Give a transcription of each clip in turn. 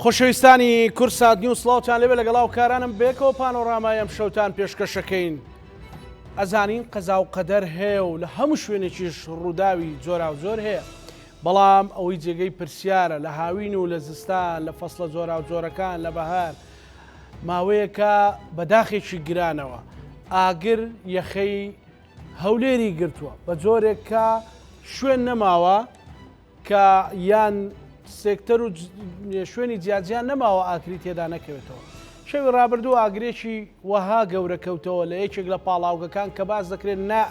خۆشەویستانی کورسات نیوز سڵاوتان لەبێ لەگەڵاو کارانم بێکەوە پانۆڕامای ئەم شەوتان پێشکەشەکەین. ئەزانین قەزا و قەدەر هەیە و لە هەموو شوێنێکیش ڕووداوی جۆرا و جۆر هەیە، بەڵام ئەوەی جێگەی پرسیارە لە هاوین و لە زستان، لە فەسڵە جۆرا و جۆرەکان، لە بەهار ماوەیەکە بەداخێکی گرانەوە ئاگر یەخەی هەولێری گرتووە بە جۆرێکە شوێن نەماوە کە یان سێکتەر و شوێنی جیاجیان نەماوە ئاکری تێدا نەکەوێتەوە. شەوی ڕابردوو ئاگرێکی وەها گەورەکەوتەوە لە یەکێک لە پاڵاوگەکان کە باز دەکرێت نا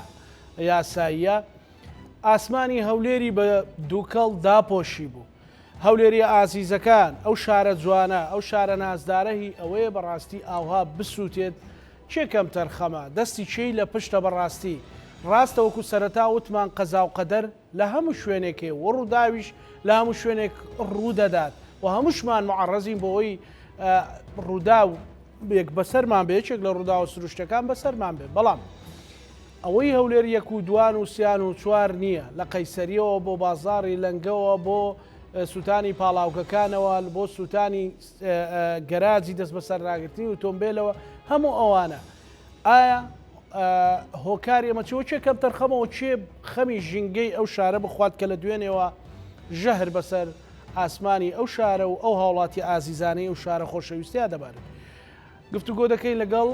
یاساییە، ئاسمانی هەولێری بە دووکەڵ داپۆشی بوو. هەولێری ئازیزەکان، ئەو شارە جوانە، ئەو شارە نازدارەهی ئەوەیە بەڕاستی ئاوها بسووتێت چێکەم تەرخەمە دەستی چی لە پشتە بەڕاستی. ڕاستە وەکو سەرەتا وتمان قەزا و قەدەر لە هەموو شوێنێکێ و ڕووداویش لە هەموو شوێنێک ڕوودەدات و هەمووشمان معڕەزین بۆەوەی ڕوودا و یەک بەسەرمان بێ، یەکێک لە ڕوودا و سروشتەکان بەسەرمان بێ. بەڵام ئەوەی هەولێر یەک و دوان و سیان و چوار نییە، لە قەیسەریەوە بۆ بازاڕی لەنگەوە بۆ سووتانی پاڵاوگەکانەوە بۆ سووتانی گەراجی دەست بەسەرراگرتنی و تۆمبیلەوە هەموو ئەوانە. ئایا هۆکاری ئەمە چۆ چێکەم تەرخەمەوە چێ خەمی ژینگەی ئەو شارە بخوات کە لە دوێنێەوە ژەهر بەسەر ئاسمانی ئەو شارە و ئەو هاوڵاتی ئازیزانەی ئەو شارە خۆشەویستیا دەبارێت. گفتوگۆ دەکەین لەگەڵ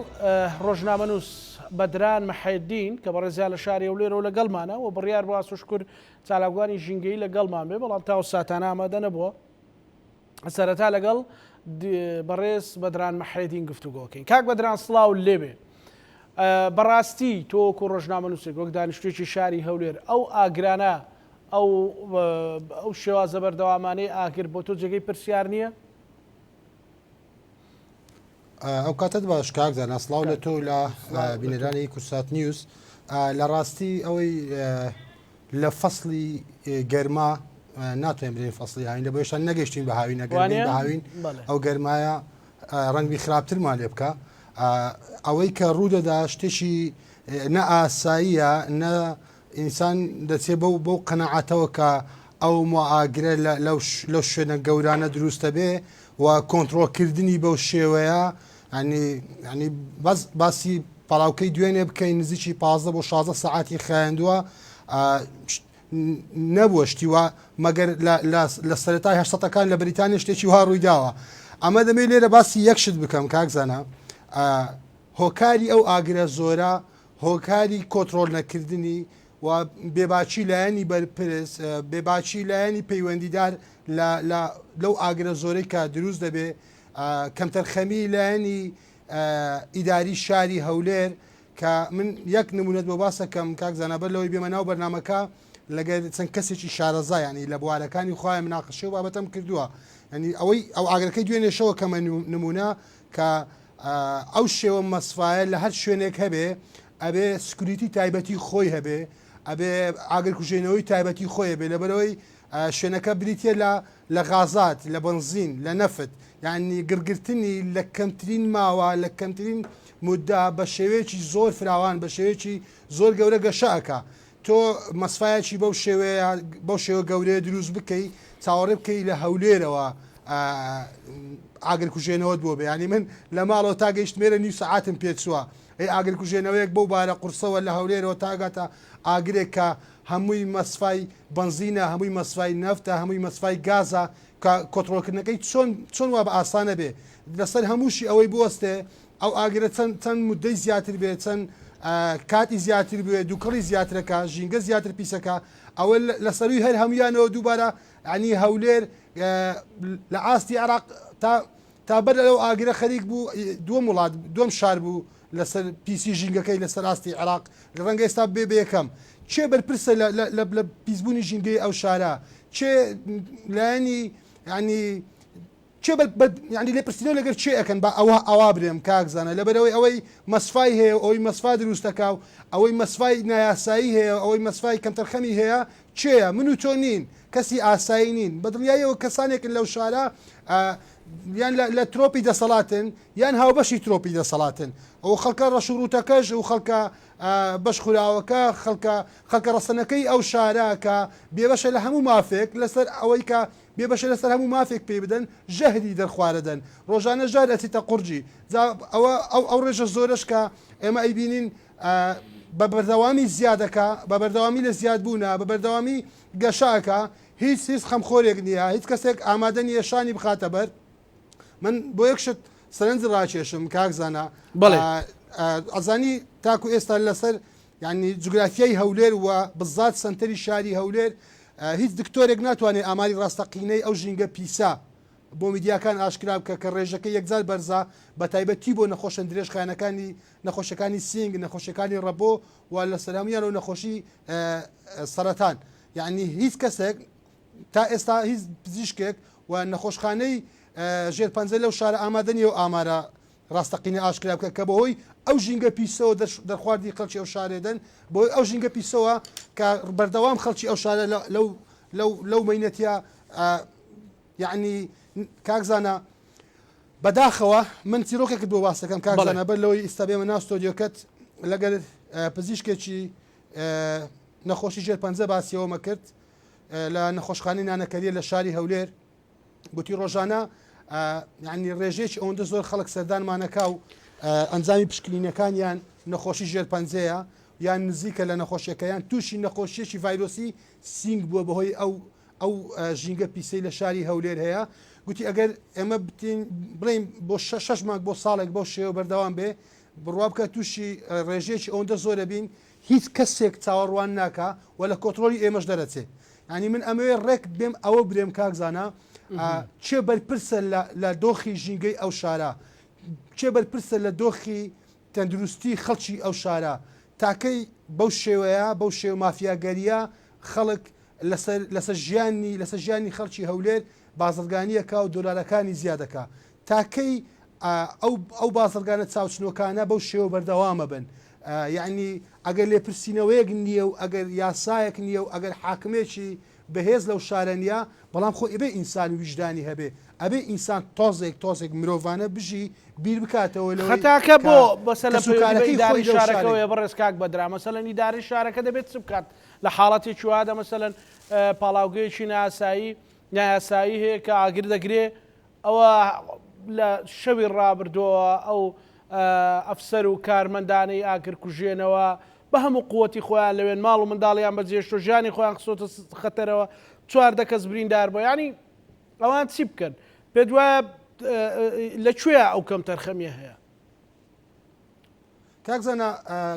ڕۆژنامەنووس بەدران مەحەدین کە بەڕێزیان لە شاری هەولێرەوە لەگەڵمانە و بڕیار بۆ ئاسۆشکور چالاکوانی ژینگەی لەگەڵمان بێ، بەڵام تا ساتانە ئامادە نەبووە. سەرەتا لەگەڵ بەڕێز بەدران مەحەدین گفتوگۆکەین. کاک بەدران سڵاو لێبێ. بەڕاستی تۆکو ڕۆژنامەنووسێک وەک دانیشتوێکی شاری هەولێر ئەو ئاگرانە ئەو شێوازە بەردەوامانەی ئاگر بۆ تۆ جێگەی پرسیار نییە؟ ئەو کاتت باش کاکزان ئەسڵاو لە تۆ لە بینەرانی کورسات نیوز. لە ڕاستی ئەوەی لە فەسڵی گەرما ناتوانین برین فەسڵی هاوین لە بۆشان نەگەشتین بە هاوین نەگەین بە هاوین ئەو گەرمایە ڕەنگی خراپترمان لێ بکە. ئەوەی کە ڕوودەدا شتێکی نە ئاساییە نە ئینسان دەچێت بەو قەنەعەتەوە کە ئەو ئاگرە لەو شوێنە گەورانە دروستە بێ و کۆنتڕۆلکردنی بەو شێوەیە ینی باسی پەڵاوکەی دوێنێ بکەین نزیکی 15 بۆ 16 سەعاتی خایاندووە نەبووە شتیوە مەگەر لە سەرەتای هەشتەکان لە بریتانیا شتێکی وا ڕوویداوە. ئەمە دەمێت لێرە باسی یەکشت بکەم کاکزانە. هۆکاری ئەو ئاگرە زۆرە هۆکاری کۆنتڕۆل نەکردنی و بێباچی لایەنی بەرپرس بێباچی لایەنی پەیوەندیدار لەو ئاگرە زۆرەی کە دروست دەبێ کەمتەرخەمی لایەنی ئیداری شاری هەولێر کە من یەک نمونەت بۆ باسەکەم کاکزانە بەر لەوەی بێمە ناو بەرنامەکە لەگەر چەند کەسێکی شارەزا ینی لە بوارەکانی خوای مناقەشە و بابەتەم کردووە. ینی ئەوەی ئەو ئاگرەکەی دوێنێشەوە کەمە نمونە کە ئەو شێوە مەسفایە لە هەر شوێنێک هەبێ ئەبێ سکوریتی تایبەتی خۆی هەبێ ئەبێ ئاگرکوژێنەوەی تایبەتی خۆی بێ لەبەرەوەی شوێنەکە بریتە لە غازات لە بنزین لە نەفت یعنی گرگرتنی لە کەمترین ماوە لە کەمترین مددا بە شێوەیەکی زۆر فراوان بە شێوەیەکی زۆر گەورە گەشەکە تۆ مەسفایەکی بەو شێوە گەورەیە دروست بکەی چاوەڕێ بکەی لە هەولێرەوە ئاگرکوژێنەوەت بۆ بێ. ینی من لە ماڵەوە تا گەیشتمێرە نیو سەعاتم پێچووە ئاگرکوژێنەوەیەک بەو بارە قورسەوە لە هەولێرەوە تاگاتە ئاگرێک کە هەمووی مەسفای بنزینە هەمووی مەسفای نەفتە هەمووی مەسفای گازە کە کۆنتڕۆلکردنەکەی چۆن وا بە ئاسانە بێ لەسەر هەمووشی ئەوەی بوەستێ ئەو ئاگرە چەند مدەی زیاتر بێ چەند کاتی زیاتر بێ دووکەڵی زیاترەکە ژینگە زیاتر پیسەکە ئەوە لەسەروی هەر هەمویانەوە دووبارە عنی هەولێر لە ئاستی عراق تا بەر لەو ئاگرە خەریک بوو دووەم وڵات دووەم شار بوو لەسەر پیسی ژینگەکەی لەسەر ئاستی عراق ڕەنگە ئێستا بێ یەکەم چێ بەرپرسە لە پیسبوونی ژینگەی ئەو شارە چێ لایەنی ینی چێ ینی لێ پرسیەوە لەگەر چێ ئەەکەن بە ئەوا برێم کاکزانە لەبەرەوەی ئەوەی مەسفای هەیە ئەوەی مەسفا دروستەکە و ئەوەی مەسفای نایاسایی هەیە ئەوەی مەسفای کەمتەرخەمی هەیە چێە من و تۆ نین کەسی ئاسایی نین بەدڵیایەوە کەسانێکن لەو شارە یان لە ترۆپی دەسەڵاتن یان هاوبەشی ترۆپی دەسەڵاتن ئەو خەڵکە ڕەشوڕوتەکەش و خەڵکە بەش خوراوەکە خەڵکە ڕەسەنەکەی ئەو شارە کە بێبەشە لە هەموو مافێک لەسەر ئەوەی کە بێبەشە لەسەر هەموو مافێک پێ بدەن ژەهری دەرخواردن ڕۆژانە ژار ئەچیتە قورجی ئەو ڕێژە زۆرش کە ئێمە ئەیبینین بە بەردەوامی زیادەکە بە بەردەوامی لە زیادبوونا بە بەردەوامی گەشاکە هیچ خەمخۆرێک نییە هیچ کەسێک ئامادە نیە شانی بخاتە بەر من بۆ یەکشت سەرنج ڕاکێشم کاکزانە ئەزانی تاکو ئێستا لەسەر یعنی جوگرافیای هەولێر و بزات سنتەری شاری هەولێر هیچ دکتۆرێک ناتوانێت ئاماری ڕاستەقینەی ئەو ژینگە پیسا بۆ میدیاکان ئاشکرا بکە کە ڕێژەکە یەکجار بەرزە بە تایبەتی بۆ نەخۆشە درێژخانەکانی نەخۆشەکانی سینگ نەخۆشیەکانی ڕەبۆ و لە سەلامیان و نەخۆشی سەرەتان یعنی هیچ کەسێک تا ئێستا هیچ پزیشکێک و نەخۆشخانەی ژێر پەنجە لەو شارە ئامادەنی و ئامارە ڕاستەقینە ئاشکرا بکە کە بەهۆی ئەو ژینگە پیسەوە دەرخواردی خەڵکی ئەو شارێدەن بۆی ئەو ژینگە پیسەوە کە بەردەوام خەڵکی ئەو شارە لەو مینەتیا یعنی کاکزانە بەداخەوە من تیرۆکێک بۆ واسەکەم کاکزانە بەر لەوەی ئێستابێمە ناو ستۆدیۆکەت لەگەر پزیشکێکی نەخۆشی ژێر پەنجە باسیەوەمە کرد لە نەخۆشخانەی نانەکەریە لە شاری هەولێر گوتی ڕۆژانە یعنی ڕێژێکی ئەوەندە زۆر خەڵک سەردانمانەکە و ئەنجامی پشکنینەکانیان نەخۆشی ژێر پەنجەیە یان نزیکە لە نەخۆشیەکەیان تووشی نەخۆشیێکی ڤایرۆسی سینگ بووە بەهۆی ئەو ژینگە پیسەی لە شاری هەولێر هەیە گوتی ئەگەر ئێمە بڵین بۆ 6 مانگ بۆ ساڵێک بۆ شێوە بەردەوام بێ بڕوا بکە تووشی ڕێژێکی ئەوەندە زۆرە بین هیچ کەسێک چاوەڕوان ناکە و لە کۆتڕۆلی ئێمەش دەرەچێت ینی من ئەمەوێ ڕێک بێم ئەوە برێم کاکزانە چێ بەرپرسە لە دۆخی ژینگەی ئەو شارە چێ بەرپرسە لە دۆخی تەندروستی خەڵکی ئەو شارە تاکەی بەو شێوەیە بەو شێو مافیاگەریە خەڵک لەسەر ژیانی خەڵکی هەولێر بازرگانیەکە و دۆلارەکانی زیادەکە تاکەی ئەو بازرگانە چاوچنۆکانە بەو شێوە بەردەوامە بن یعنی ئەگەر لێپرسینەوەیەک نییە و ئەگەر یاسایەک نییە و ئەگەر حاکمێکی بەهێز لەو شارەنیا بەڵام خۆ ئەبێ ئینسان ویژدانی هەبێ ئەبێ ئینسان تۆزێک مرۆڤانە بژی بیر بکاتەوە لەوەی خەتاکە بۆ بەسەر ئیداری شارەکەەوە بەڕێز کاک بەدرا مەسەلەن ئیداری شارەکە دەبێت چ بکات لە حاڵەتێکی وادە مەسەلەن پاڵاوگەیەکی نایاسایی هەیە کە ئاگر دەگرێ ئەوە لە شەوی ڕابردووە ئەو ئەفسەر و کارمەندانەی ئاگر کوژێنەوە بە هەموو قووەتی خۆیان لەوێن ماڵ و منداڵیان بەجێشتۆ ژیانی خۆیان خسۆتە خەتەرەوە 4 کەس بریندار بۆ ینی ئەوان چی بکەن پێ دوایە لەکوێ ئەو کەم تەرخەمیە هەیە کاکزانە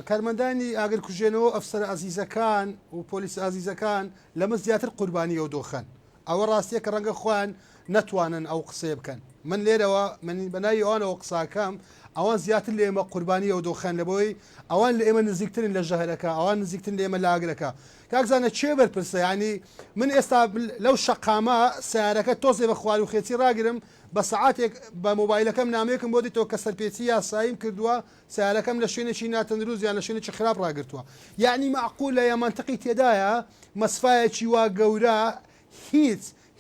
کارمەندانی ئاگر کوژێنەوە ئەفسەر ئازیزەکان و پۆلیس ئازیزەکان لەمە زیاتر قوربانی ئەو دۆخەن ئەوە ڕاستیە کە ڕەنگە خۆیان نەتوانن ئەو قسێ بکەن من لێرەوە من بەناوی ئەوانەوە قساکەم ئەوان زیاتر لە ئێمە قوربانی ئەو دۆخەن لە بۆی ئەوان لە ئێمە نزیکترن لە ژەهرەکە ئەوان نزیکترن لە ئێمە لە ئاگرەکە کاکزانە چێ بەرپرسە ینی من ئێستا لەو شەقامە سیارەکە تۆزێ بە خوار و خێتی ڕاگرم بە سەعاتێک بە مۆبایلەکەم نامەیەکم بۆ دیتەوە کە سەرپێچی یاساییم کردووە سیارەکەم لە شوێنێکی ناتەندروست یان لە شوێنێکی خراپ ڕاگرتووە یعنی معقول لە یامانتەقی تێدایە مەسفایەکی وا گەورە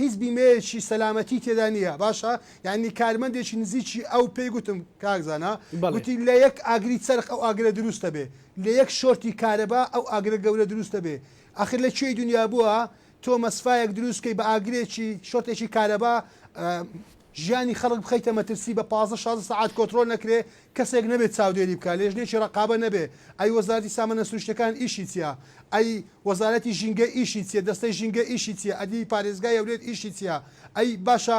هیچ بیمەیەکی سەلامەتی تێدا نییە باشە یعنی کارمەندێکی نزیکی ئەو پێی گوتم کاکزانە گوتی لە یەک ئاگری چرخ ئەو ئاگرە دروستە بێ لە یەک شۆرتی کارەبا ئەو ئاگرە گەورە دروستە بێ ئاخر لە کوێی دنیا بووە تۆ مەسفایەک دروستکەی بە ئاگرێکی شۆرتێکی کارەبا ژیانی خەڵک بخەیتە مەترسی بە 15 ساعات کۆتڕۆل نەکرێ کەسێک نەبێت چاودێری بکە لێژنێکی ڕقابە نەبێ ئەی وەزارەتی سامانە سروشتەکان ئیشی چیە ئەی وەزارەتی ژینگە ئیشی چیە دەستەی ژینگە ئیشی چیە ئەدی پارێزگای هەولێر ئیشی چیە ئەی باشە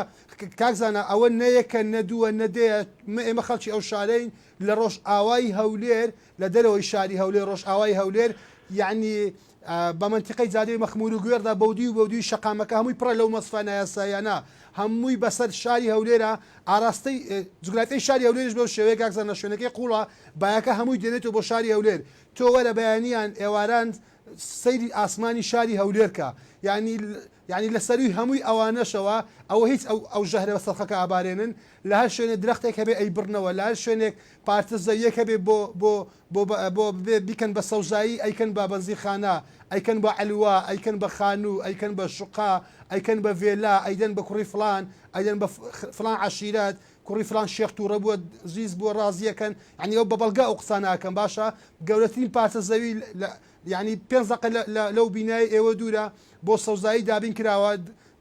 کاکزانە ئەوە نەیەکە نەدووە نەدەیە ئێمە خەڵکی ئەو شارەین لە ڕۆژ ئاوای هەولێر لە دەرەوەی شاری هەولێر ڕۆژ ئاوای هەولێر یعنی بە منتیقەی جادەی مەخمور و گوێردا بەودی شەقامەکە هەمووی پڕە لەو مەسفانە یاسایانە هەمووی بەسەر شاری هەولێرە ئاراستەی جوگرافیای شاری هەولێرش بەو شێوەیە کاکزانە شوێنەکەی قوڵە بایەکە هەمووی دێنێتەوە بۆ شاری هەولێر تۆ وەرە بەیانیان ئێواران سەیری ئاسمانی شاری هەولێرکە یعنی لە سەروی هەمووی ئەوانەشەوە ئەوە هیچ ئەو ژەهرە سەرخەکە ئابارێنن لە هەر شوێنێ درەختێک هەبێ ئەی بڕنەوە لە هەر شوێنێک پارتە زەویەک هەبێ بۆ بیکەن بە سەوزایی ئەیکەن بە بەنزیخانە ئەیکەن بە ئەلوا ئەیکەن بە خانوو ئەیکەن بە شوقا ئەیکەن بە ڤێلا ئەیدەن بە کوڕی فلان ئەیدەن بە فلان عشیرات کوڕی فلان شێخ تووڕە بووە زیز بووە ڕازیەکەن عنی ئەو بە بەڵگا ئەو قساناکەن باشە گەورەترین پارتە زەوی یعنی 5 دقە لەو بینایی ئێوە دوورە بۆ سەوزایی دابین کراوە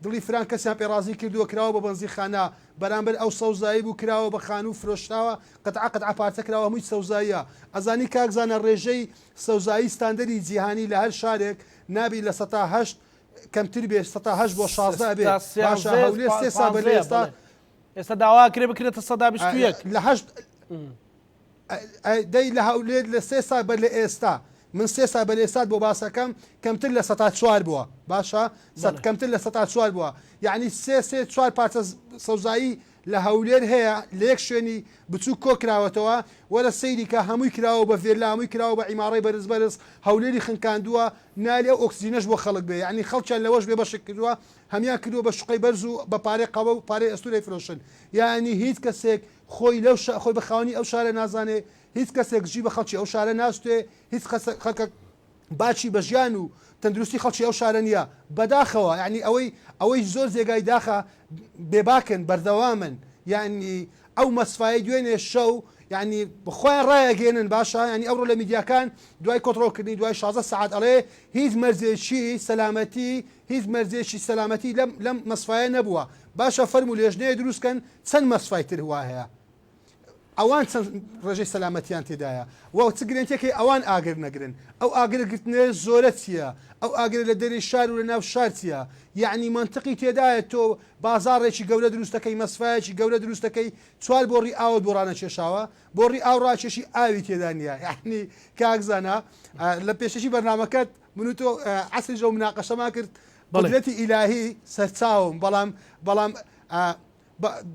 دڵی فران کەسیان پێڕازی کردووە کراوە بە بەنزیخانە بەرامبەر ئەو سەوزایی بوو کراوە بە خان و فرۆشتاوە قەتعا پارچە کراوە هەمووی سەوزاییە ئەزانی کاکزانە ڕێژەی سەوزایی ستاندەری جیهانی لە هەر شارێک نابی لە 1970 کەمتر بێ 1970 بۆ 16 بێ باشە هەولێر 3 سا بە لە ئێستا داوا کرێ بکرێتە 121 لە دەی لە هەولێر لە 3 سا بە لە ئێستا من 3 سا بە لە ئێستات بۆ باسەکەم کەمتر لە 4 بووە باشە کەمتر لە 4 بووە یعنی 3 پارچە سەوزایی لە هەولێر هەیە لە یەک شوێنی بچوو کۆکراوەتەوە وەرە سەیریکە هەمووی کراوە بە فێرلا هەمووی کراوە بە عیماڕی بەرز بەرز هەولێری خنکاندووە نالی ئەو ئۆکسجینەش بۆ خەڵک بێ یعنی خەڵکیان لەوەش بێ بەشک کردووە هەمیان کردووە بە شوقەی بەرز و بە پارەی قەوە و پارەی ئەستوورەی فرۆشن یعنی هیچ کەسێک خۆی بە خاوەنی ئەو شارە نازانێ هیچ کەسێک ژی بە خەڵکی ئەو شارە ناستوێ هیچ خەڵکە باچی بە ژیان و تەندروستی خەڵکی ئەو شارە نییە بەداخەوە یعنی ئەوەی زۆر جێگای داخە بێباکن بەردەوامن یعنی ئەو مەسفای دوێنێ شەو یعنی بخۆیان ڕایەگەێنن باشە ینی ئەوڕۆ لە میدیاکان دوای کۆتڕۆلکردنی دوای 16 ساعت ئەڵێ هیچ مەرجێکی سەلامەتی هیچ مەرجێکی سەلامەتی لەم مەسفایە نەبووە باشە فەرم و لێژنەیە دروستکەن چەند مەسفای تر وا هەیە ئەوان چەند ڕێژەی سەلامەتیان تێدایە و چ گرنگتێکی ئەوان ئاگر نەگرن ئەو ئاگرگرتنێ زۆرە چییە ئەو ئاگر لە دەری شار و لە ناو شار چییە یعنی منطقی تێدایە تۆ بازاڕێکی گەورە دروستەکەی مەسفایەکی گەورە دروستەکەی چوار بۆڕی ئاوت بۆ ڕانە کێشاوە بۆڕی ئاو ڕاکێشی ئاوی تێدا نیە یعنی کاکزانە لە پێشەشی بەرنامەکەت من و تۆ عەسری ژەو مناقەشەمان کرد قدرەتی ئیلاهی سەرچاوم بەڵام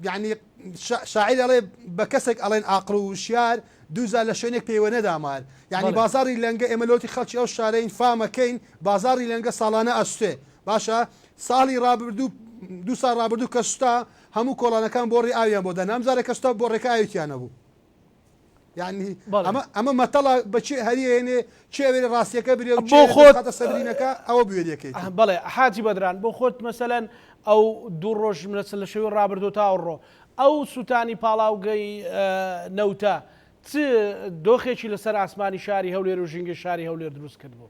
یعنی شاعیر ئەڵێ بە کەسێک ئەڵێن ئاقڵ و وشیار دووزار لە شوێنێک پەیوە نەدامار یعنی بازاری لەنگە ئێمە لۆتی خەڵکی ئەو شارەین فامەکەین بازاری لەنگە ساڵانە ئەستێ باشە ساڵی ڕابردوو دو سال ڕابردوو کەستا هەموو کۆڵانەکان بۆڕی ئاویان بۆ دەنا ئەمجارە کەستا بۆ ڕێکە ئاویان نەبوو یعنی ئەمە مەتەڵە بەچێ هەریێنێ چێوێ ڕاستیەکە برێ بۆ خۆتە سەبرینەکە ئەوە بوێریەکەی بەڵێ حاجی بەدران بۆ خۆت مەسەلەن ئەو دوو ڕۆژ لە شەوی ڕابردوو تا ئەوڕۆ ئەو سووتانی پاڵاوگەی نەوتە چ دۆخێکی لەسەر ئاسمانی شاری هەولێر و ژینگە شاری هەولێر دروست کرد بوو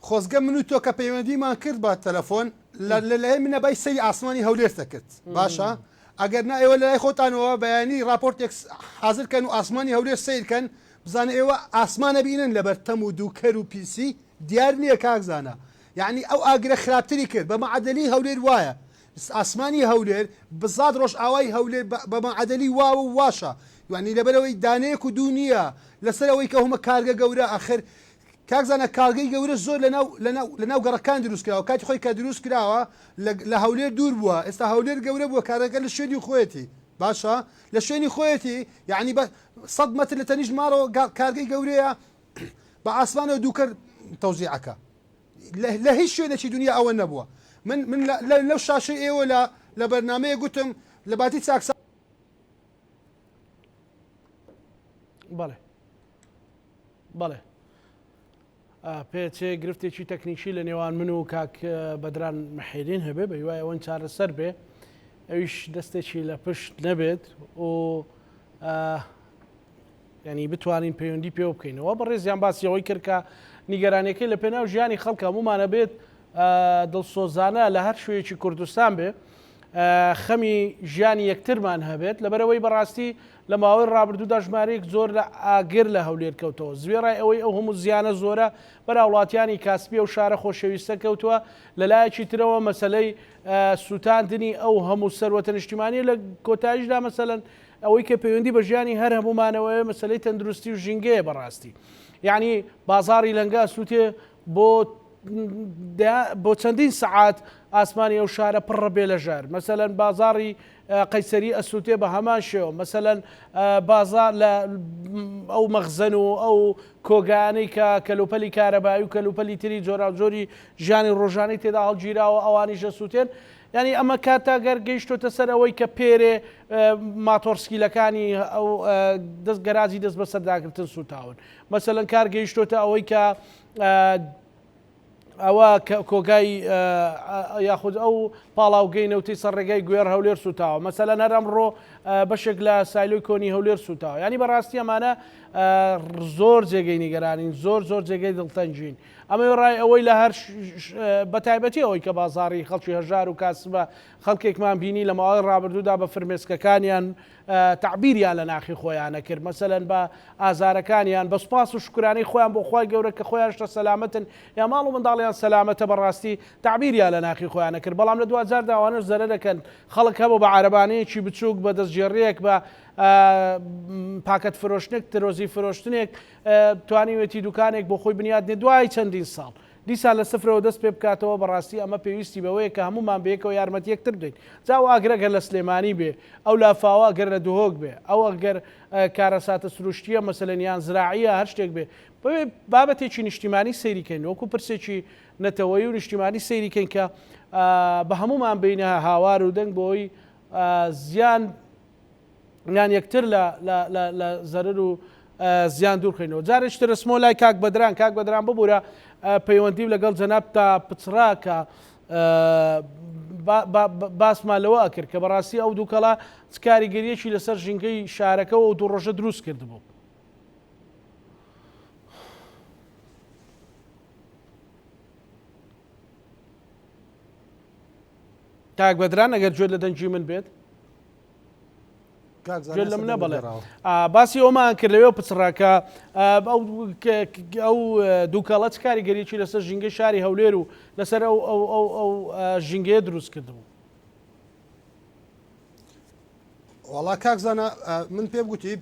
خۆزگە من و تۆ کە پەیوەندیمان کرد بە تەلەفۆن لەلای منە بای سەری ئاسمانی هەولێر دەکرد باشە ئەگەر نا ئێوە لەلای خۆتانەوە بەیانی راپۆرتێک حازرکەن و ئاسمانی هەولێر سیرکەن بزانە ئێوە ئاسمانە بینن لەبەر تەم و دووکەر و پیسی دیار نییە کاکزانە یعنی ئەو ئاگرە خراپتری کرد بە مەعەدەلی هەولێر وایە ئاسمانی هەولێر بزاد ڕۆژ ئاوای هەولێر بە مەعەدەلی وا و واشە یعنی لەبەرەوەی دانەیەک و دوو نییە لەسەر ئەوەی کە هەمە کارگە گەورە ئاخر کاکزانە کارگەی گەورە زۆر لەناو گەڕەکان دروست کراوە کاتی خۆی کە دروست کراوە لە هەولێر دوور بووە ئێستا هەولێر گەورە بووە کارەکە لە شوێنی خۆیەتی باشە لە شوێنی خۆیەتی یعنی بە 100 مەتر لە تەنیش ماڕەوە کارگەی گەورەیە بە ئاسمانەوە دووکەر تەوزیعەکە لە هیچ شوێنێکی دنیا ئەوە نەبووە من لەو شاشەی ئێوە لە بەرنامەیە گوتم لە باتی چاکسا بەڵێ پێچێ گرفتێکی تەکنیکی لە نێوان من و کاک بەدران مەحێدین هەبێ بە هیوای ئەوەن چارەسەر بێ ئەویش دەستێکی لە پشت نەبێت و ینی بتوانین پەیوەندی پێوە بکەینەوە بەڕێزیان باسیەوەی کردکە نیگەرانەکەی لە پێناو ژیانی خەڵکە هەمومانە بێت دڵسۆزانە لە هەر شوێیەکی کوردستان بێ خەمی ژیانی یەکترمان هەبێت لەبەرەوەی بەڕاستی لە ماوەی ڕابردوودا ژمارەیەک زۆر لە ئاگر لە هەولێر کەوتەوە زوێڕای ئەوەی ئەو هەموو زیانە زۆرە بەرا وڵاتیانی کاسپی و شارە خۆشەویستە کەوتووە لەلایەکی ترەوە مەسلەی سووتاندنی ئەو هەموو سەروەتە نیشتیمانی لە کۆتاییشدا مەسەلەن ئەوەی کە پەیوەندی بە ژیانی هەر هەمومانەوەی مەسلەی تەندروستی و ژینگەیە بەڕاستی یعنی بازاری لەنگە سووتێ بۆ چەندین سەعات ئاسمانی ئەو شارە پڕە بێ لە ژار مەسەلەن بازاری قەیسەری ئەسووتێ بە هەمان شێوە مەسەلەن بازار لە ئەو مەخزن و ئەو کۆگانەی کە کەلوپەلی کارەبایی و کەلوپەلی تری جۆرا جۆری ژیانی ڕۆژانەی تێدا هەڵگیراوە ئەوانی ژەسووتێن ینی ئەمە کاتاگەر گەیشتۆتە سەر ئەوەی کە پێرێ ماتۆرسکیلەکانی ئەو دەست گەرازی دەست بە سەرداگرتن سوتاون مەسەلەن کار گەیشتۆتە ئەوەی کە ئەوە کۆگای یاخود ئەو پاڵاوگەی نەوتی سەرڕێگای گوێر هەولێر سوتاوە مەسەلەن هەر ئەمڕۆ بەشێک لە سایلۆی کۆنی هەولێر سوتاوە ینی بەڕاستی ئەمانە زۆر جێگەی نیگەرانین زۆر جێگەی دڵتەنجین ئەمە ڕای ئەوەی لە هەر بەتایبەتی ئەوەی کە بازاڕی خەڵکی هەژار و کاسبە خەڵکێکمان بینی لە ماوەی ڕابردوودا بە فرمێسکەکانیان تعبیریان لە ناخی خۆیانە کرد مەسەلەن بە ئازارەکانیان بە سوپاس و شکرانەی خۆیان بۆ خۆی گەورە کە خۆیان شتە سەلامەتن یا ماڵ و منداڵیان سەلامەتە بەڕاستی تعبیریان لە ناخی خۆیانە کرد بەڵام لە 2000 داوانش زەرە دەکەن خەڵک هەبوو بە عەرەبانەیەکی بچووک بە دەستگێڕیەک بە پاکەت فرۆشتنێک ترۆزی فرۆشتنێک توانیوێتی دوکانێک بۆ خۆی بنیادنێ دوای چەندین ساڵ دیسان لە سفرەوە دەست پێ بکاتەوە بەڕاستی ئەمە پێویستی بەوەیە کە هەمومان بەیەکەوە یارمەتی یەکتر بدەین جاو ئاگرەگەر لە سلێمانی بێ ئەو لافاوە گەر لە دهۆک بێ ئەو ئەگەر کارەساتە سروشتیە مەسەلەن یان زراعیە هەر شتێک بێ بابەتێکی نیشتیمانی سەیریکەین وەکو پرسێکی نەتەوەیی و نیشتیمانی سەیریکەین کە بە هەمومان بینە هاوار و دەنگ بۆی زیان یان یەکتر لە زەرر و زیان دوورخینەوە جارێک رسمۆ لای کاک بەدران ببوورە پەیوەندی لەگەڵ جەناب تا پچڕا کە باسمان لەوە ئەکرد کە بەڕاستی ئەو دووکەڵا کاریگەریەکی لەسەر ژینگەی شارەکەەوە و دوو ڕۆژە دروست کردبوو. کاک بەدران ئەگەر گوێت لە دەنگی من بێت لە منە بڵێ باسی ئەومان کرد لەوێ پچڕاکە ئەو دووکەڵەت کاریگەریەکی لەسەر ژینگەی شاری هەولێر و لەسەر ئەو ژینگەیە دروست کردبوو. وڵا کاکزانە من پێ گوتی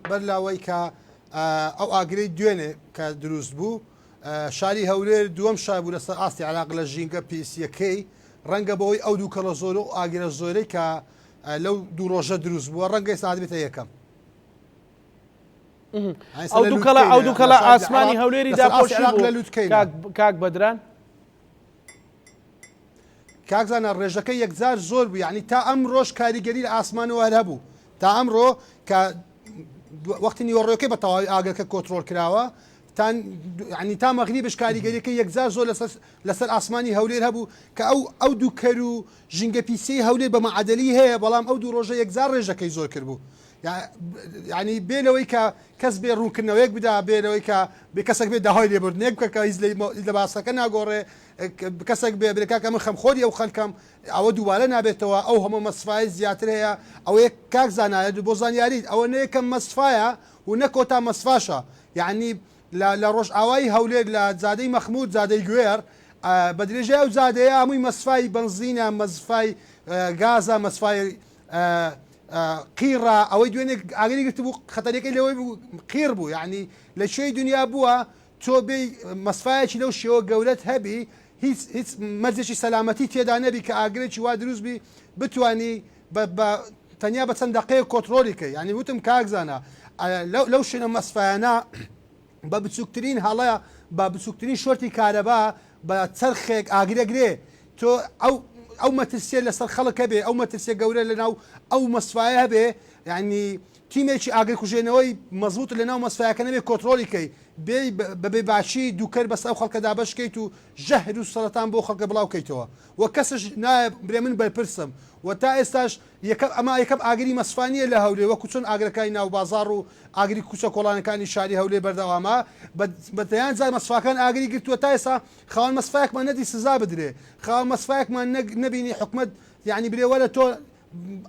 بەر لاوەی کە ئەو ئاگرەی دوێنێ کە دروست بوو شاری هەولێر دووەم شار بوو لەسەر ئاستی علاق لە ژینگە پیسیەکەی ڕەنگە بەوەی ئەو دووکەڵە زۆر و ئاگرە زۆرەی کە لەو دوو ڕۆژە دروست بووە ڕەنگەی سعات بێتە یەکەم ئەو دووکەڵە ئاسمانی هەولێری داپۆشی کاک بەدران کاکزانە ڕێژەکە یەکجار زۆر بوو یعنی تا ئەم ڕۆژ کاریگەری لە ئاسمانەوە هەبوو تا ئەمڕۆ کە وەختی نیوەڕۆکەی بە تەواوی ئاگرەکە کۆنتڕۆڵ کراوە ینی تا مەغریبش کاریگەریەکە یەکجار زۆر لەسەر ئاسمانی هەولێر هەبوو کە ئەو دوو کەر و ژینگە پیسەی هەولێر بە مەعادەلی هەیە بەڵام ئەو دوو ڕۆژە یەکجار ڕێژەکەی زۆر کرد بوو ینی بێلەوەی کە کەس بێ ڕوونکردنەوەیەک بدا بێنەوەی کە بێ کەسێک بێ داهای لێبوردنێک بکە کە هیچ لە باسەکە ناگۆڕێ کەسێک بێ برێکا کە من خەمخۆری ئەو خەڵکەم ئەوە دووبارە نابێتەوە ئەو هەموو مەسفای زیاتر هەیە ئەو یەک کاک زانایە بۆ زانیاریت ئەوە نەیەکەم مەسفایە و نەکۆتا مەسفاشە یعنی لە ڕۆژ ئاوایی هەولێر لە جادەی مەخمود جادەی گوێر بە درێژای ئەو جادەیە هەمووی مەسفای بنزینە مەسفای گازە مەسفای قیڕە ئەوەی دوێنێ ئاگری گرت بوو خەتەرەکەی لەوەی قیر بوو یعنی لە شوێی دنیا بووە تۆ بێ مەسفایەکی لەو شێوە گەورەت هەبی هیچ مەرجێکی سەلامەتی تێدا نەبی کە ئاگرێکی وا دروست بی بتوانی تەنیا بە چەند دقەیە کۆنتڕۆلیکە یعنی وتم کاکزانە لەو شوێنە مەسفایانە بە بچووکترین هەڵەیە بە بچووکترین شۆرتی کارەبا بە چەرخێک ئاگرەگرێ تۆ ئەو مەترسیە لەسەر خەڵکە بێ ئەو مەترسیە گەورە لەناو ئەو مەسفایە هەبێ یعنی تیمێکی ئاگر کوژێنەوەی مەزبوط لەناو مەسفایەکە نەبێ کۆنتڕۆلیکەی بەبێ باشی دووکەر بەس ئەو خەڵکەدا بەشکەیت و ژەهر و سەرەتان بۆ خەڵکە بڵاوکەیتەوە و کەسش نایە برێ من بەرپرسم و تا ئێستاش ئەمە یەکەم ئاگری مەسفانیە لە هەولێر وەکو چۆن ئاگرەکانی ناو بازاڕ و ئاگری کوچە کۆڵانەکانی شاری هەولێر بەردەوامە بەتەیان جار مەسفاکان ئاگری گرتووە تا ئێستا خاوەن مەسفایەکمان نەدی سزا بدرێ خاوەن مەسفایەکمان نەبینی حکومەت یعنی برێوەرە تۆ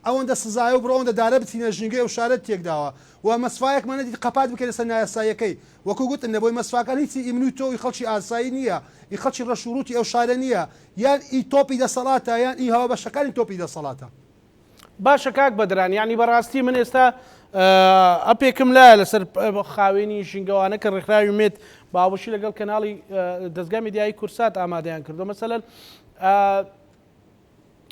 ئەوەندە سزایە و بڕەوەندە دارە بچینە ژینگەی و شارەت تێکداوە و مەسفایەکمان نەدی قەپات بکە لەسەر نایاساییەکەی وەکو گوتن نەبۆی مەسفاکان هیچی ئیمنوی تۆی خەڵکی ئاسایی نییە ئی خەڵکی ڕەشوروتی ئەو شارە نییە یان ئی تۆپی دەسەڵاتە یان ئی هەوا بەشەکانی تۆپی دەسەڵاتە. باشە کاک بەدران ینی بەڕاستی من ئێستا ئەپێکم لایە لەسەر خاوێنی ژینگەوانە کە ڕێکخراوی مێت باوەشی لەگەڵ کەناڵی دەستگای میدیایی کورسات ئامادەیان کردو مەسەلەن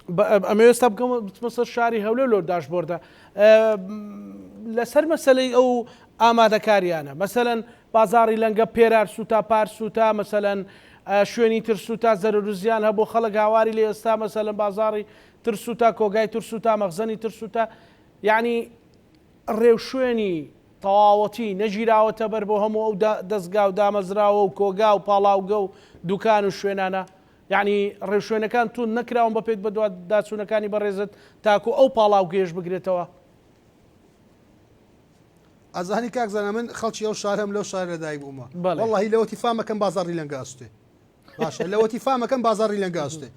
ئەمە ئێستا بگەمە سەر شاری هەولێر لەو داشبۆردە لەسەر مەسەلەی ئەو ئامادەکاریانە مەسەلەن بازاڕی لەنگە پێرار سوتا پار سوتا مەسەلەن شوێنی ترسوتا زەرروزیان هەبوو خەڵک هاواری لێ ئێستا مەسەلەن بازاڕی ترسوتا کۆگای ترسوتا مەخزەنی ترسوتا یعنی ڕێو شوێنی تەواوەتی نەگیراوەتە بەر بۆ هەموو ئەو دەستگا و دامەزراوە و کۆگا و پاڵاوگە و دوکان و شوێنانە یعنی ڕێوشوێنەکان تون نەکراون بە پێت بە داچوونەکانی بەڕێزت تاکو ئەو پاڵاو گێژ بگرێتەوە. ئەزانی کاکزانە من خەڵکی ئەو شارم لەو شار لەدایک بوومە بەڵێ. وەڵڵاهی لەوەتی فامەکەم بازاڕی لەنگاستێ باشە لەوەتی فامەکەم بازاڕی لەنگاستێ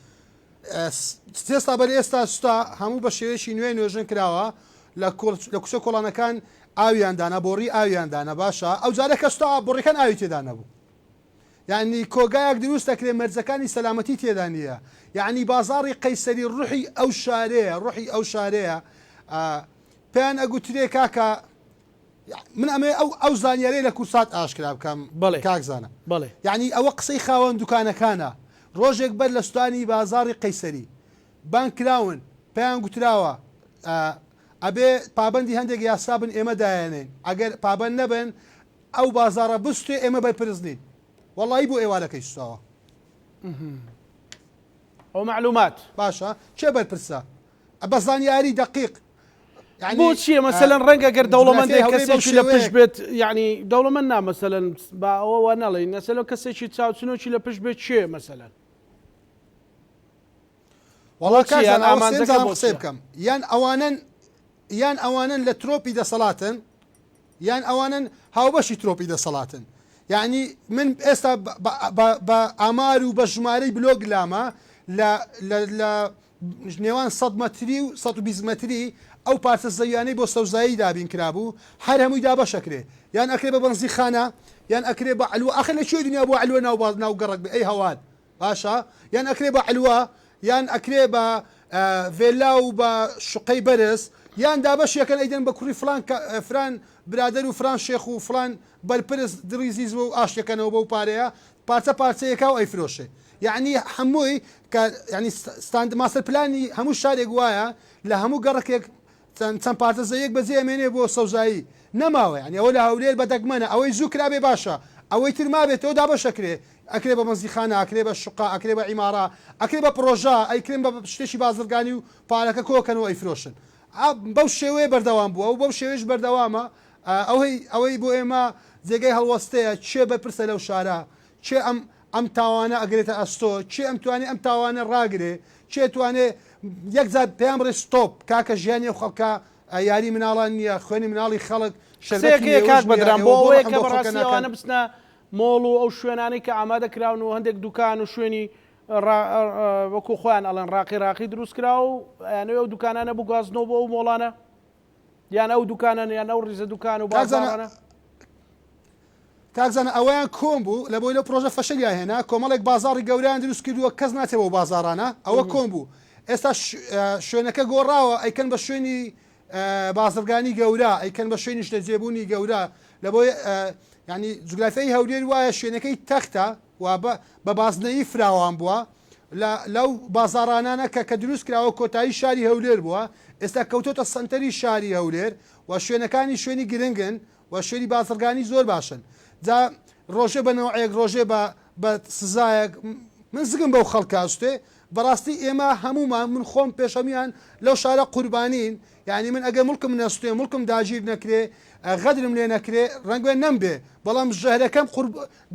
ئێستا بەر ئێستا سوتا هەموو بە شێوەیەکی نوێ نوێژن کراوە لە کوچە کۆڵانەکان ئاویاندانا بۆڕی ئاویاندانا باشە ئەو جارە کەستا بۆڕیەکان ئاوی تێدا نەبوو یعنی کۆگایەک دروست دەکرێت مەرجەکانی سەلامەتی تێدا نییە یعنی بازاڕی قەیسەری ڕوحی ئەو شارەیە ڕوحی ئەو شارەیە پێیان ئەگوترێ کاکە من ئەمێ ئەو زانیارەیە لە کورسات ئاشکرا بکەم کاکزانە بەڵێ یعنی ئەوە قسەی خاوەن دوکانەکانە ڕۆژێک بەر لە سوستانی بازاڕی قەیسەری بان کراون پێیان گوتراوە ئەبێ پابندی هەندێک یاسا بن ئێمە دایانێن ئەگەر پابند نەبن ئەو بازاڕە بستێ ئێمە بەرپرسنین وەڵی بۆ ئێوارەکەی سوستاوە ئەو معلومات باشە چێ بەرپرسە بە زانیاری دقیق بۆ چییە مەسەلەن ڕەنگە گەر دەوڵەمەندێک کەسێکی لە پشت بێت یعنی دەوڵەمەند نا مەسەلەن با ئەوە نەڵێ نەسەلە کەسێکی چاوچنۆکی لە پشت بێت چێ مەسەلەن وەڵا قسەی بکەم یان ئەوانن لە ترۆپی دەسەڵاتن یان ئەوانن هاوبەشی ترۆپی دەسەڵاتن یعنی من ئێستا بە ئامار و بە ژمارەی بلۆگ لامە لە نێوان 100 مەتری و 120 مەتری ئەو پارچە زەویانەی بۆ سەوزایی دابین کرابوو هەر هەمووی دابەشەکرێ یان ئەکرێ بە بەنزی خانە یان ئەکرێ بە علووە ئەخر لە کوێ دنیا بۆ علووە ناو گەڕک بێ ئەی هەواد باشە یان ئەکرێ بە علووە یان ئەکرێ بە ڤێلا و بە شوقەی بەرز یان دابەشیەکەن ئەیدەن بە کوڕی فران برادەر و فران شێخ و فلان بەرپرس دڕیزیز و ئاشتەکەنەوە بەو پارەیە پارچە پارچەیەکە و ئەیفرۆشێ یعنی هەمووی ینی ماستەر پلانی هەموو شارێک وایە لە هەموو گەڕکێک چەند پارتە زەیەک بەجێ ئەمێنێ بۆ سەوزایی نەماوە ینی ئەوە لە هەولێر بەدەگمەنە ئەوەی زوو کرابێ باشە ئەوەی ترما بێتەوە دابەشەکرێ ئەکرێ بە مەزیخانە ئەکرێ بە شقا ئەکرێ بە عیمارە ئەکرێ بە پرۆژە ئەیکرێن بە شتێکی بازرگانی و پارەکە کۆکەن و ئەیفرۆشن بەو شێوەیە بەردەوام بووە و بەو شێوێش بەردەوامە ئەوەی بۆ ئێمە جێگەی هەڵوەستەیە چێ بەرپرسە لەو شارە چێ ئەم تاوانە ئەگرێتە ئەستۆ چێ ئەم توانێت ئەم تاوانە ڕاگرێ چێ توانێ یەک زار پێیان بڵێ ستۆپ کاکە ژیانی خەڵکە یاری مناڵان نییە خوێنی مناڵی خەڵک کاک بەدران بۆ ئەوەیە کە بەڕاستیەوانە بچنە مۆڵ و ئەو شوێنانەی کە ئامادە کراون و هەندێک دوکان و شوێنی وەکو خۆیان ئەڵەن ڕاقی دروست کرا و یانەوە ئەو دوکانانە بوو گازنەوە بۆ ئەو مۆڵانە یان ئەو دوکانان یان ئەو ڕیزە دوکان و بازارانە کاکزانە ئەویان کۆم بوو لە بۆی لە پرۆژە فەشەلیان هێنا کۆمەڵێک بازاڕی گەوریان دروست کردووە کەس ناچێت بۆ بازارانە ئەوە کۆم بوو ئێستا شوێنەکە گۆڕاوە ئەیکەن بە شوێنی بازرگانی گەورە ئەیکەن بە شوێنی شتەجێبوونی گەورە لە بۆی ینی جوگرافیای هەولێر وایە شوێنەکەی تەختە و بە بازنەیی فراوان بووە لەو بازارانانە کە دروست کراوە کۆتایی شاری هەولێر بووە ئێستا کەوتۆتە سنتەری شاری هەولێر و شوێنەکانی شوێنی گرنگن و شوێنی بازرگانی زۆر باشن جا ڕۆژێ بە نەوەیەک ڕۆژێ بە سزایەک من زگم بەو خەڵکاستێ بەڕاستی ئێمە هەمومان من خۆم پێشەمیان لەو شارە قوربانین یعنی من ئەگەر مڵکم نەستێ مڵکم داگیر نەکرێ غەدرم لێ نەکرێ ڕەنگوێ نەمبێ بەڵام ژەهرەکەم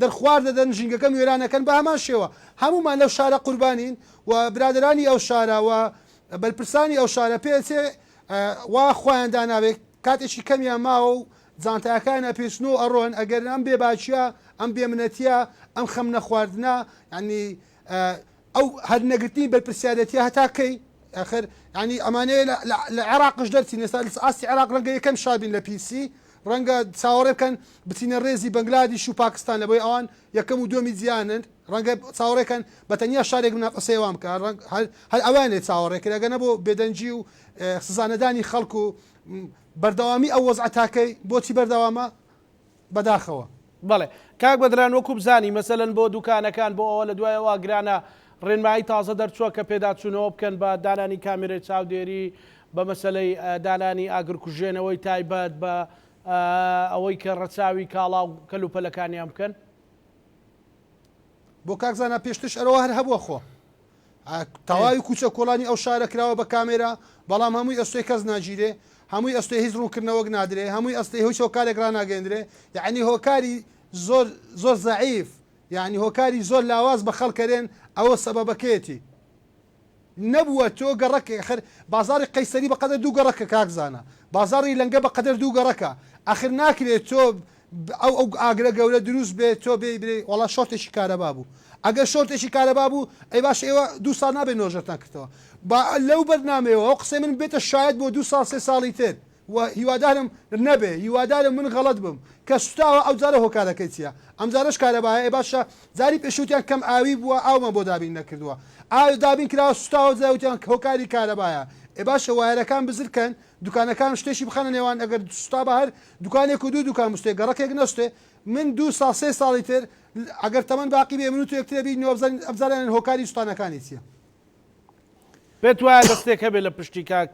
دەرخوار دەدەن ژینگەکەم وێرانەکەن بە هەمان شێوە هەمومان لەو شارە قوربانین و برادرانی ئەو شارەوە بەرپرسانی ئەو شارە پێچێ وا خۆیان داناوێت کاتێکی کەمیان ماوە و جانتاکانە پێچنەوە ئەڕۆن ئەگەر ئەم بێباچیە ئەم بێمنەتیە ئەم خەم نەخواردنە ینی ئەو هەر نەگرتنی بەرپرسیارەتی هەتاکەی ئەخر ینی ئەمانەیە لە عێراقش دەرچین ئێستا ئاستی عێراق ڕەنگە یەکەم شابین لە پیسی ڕەنگە چاوەڕێ بکەن بچینە ڕێزی بەنگلادیش و پاکستان لە بۆی ئەوان یەکەم و دومی جیانن ڕەنگە چاوەڕێکەن بەتەنیا شارێک مناقەسەیەوان بکە هەر ئەوانێ چاوەڕێکرد ئەگەنە بۆ بێدەنجی و سزانەدانی خەڵک و بەردەوامی ئەو وەزعەتاکەی بۆچی بەردەوامە بەداخەوە بەڵێ کاک بەدران وەکو بزانی مەسەلەن بۆ دوکانەکان بۆ ئەوە لە دوایەوە گرانە ڕێنمایی تازە دەرچووە کە پێداچوونەوە بکەن بە دانانی کامێرەی چاودێری بە مەسلەی دانانی ئاگرکوژێنەوەی تایبەت بە ئەوەی کە ڕەچاوی کاڵاو کەلوپەلەکانیان بکەن بۆ کاکزانە پێشتش ئەرەوە هەر هەبووە خۆ تەواوی کوچە کۆڵانی ئەو شارە کراوە بە کامێرا بەڵام هەمووی ئەستۆی کەس ناگیرێ هەمووی ئەستۆی هیچ ڕوونکردنەوەک نادرێ هەمووی ئەستەی هیچ هۆکارێک ڕناگەندرێ یعنی هۆکاری زۆر زەعیف یعنی هۆکاری زۆر لاواز بە خەڵکەرێن ئەوە سەبەبەکەیەتی نەبووە تۆ گەڕەکە خەر بازاری قەیسەری بەقەدەر دوو گەڕەکە کاکزانە بازاری لەنگە بەقەدەر دوو گەڕەکە آخر ناکرێت تۆ ئەو ئاگرە گەورە دروست بێت تۆ بێ وڵا شۆرتێکی کارەبا بوو ئەگەر شۆرتێکی کارەبا بوو ئەی باش ئێوە 2 ساڵ نابێت نۆژەتان کردەوە لەو بەرنامەوە ئەو قسەی من بێتە شاید بۆ 2 ساڵ 3 ساڵی تر و هیوادارم نەبێ هیوادارم من غەڵەت بم کە سوتاوە ئەو جارە هۆکارەکەی چیە ئەم جارش کارەبایە ئێ باشە زاری پێشوتیان کەم ئاوی بووە ئاومە بۆ دابین نەکردووە ئاو دابین کراوە سوتاوە زاوتیان هۆکاری کارەبایە ئێ باشە وایەرەکان بزرکەن دوکانەکان شتێکی بخەنە نێوان ئەگەر سوتا بە هەر دوکانێک و 2 دوکان مستێ گەڕەکێک نەستێ من 2 ساڵ 3 ساڵی تر ئەگەر تەمەن باقی بێ من و تۆ یەکترێ بین ئەبزانێن هۆکاری سوتانەکانی چییە پێت وایە دەستێک هەبێ لە پشتی کاک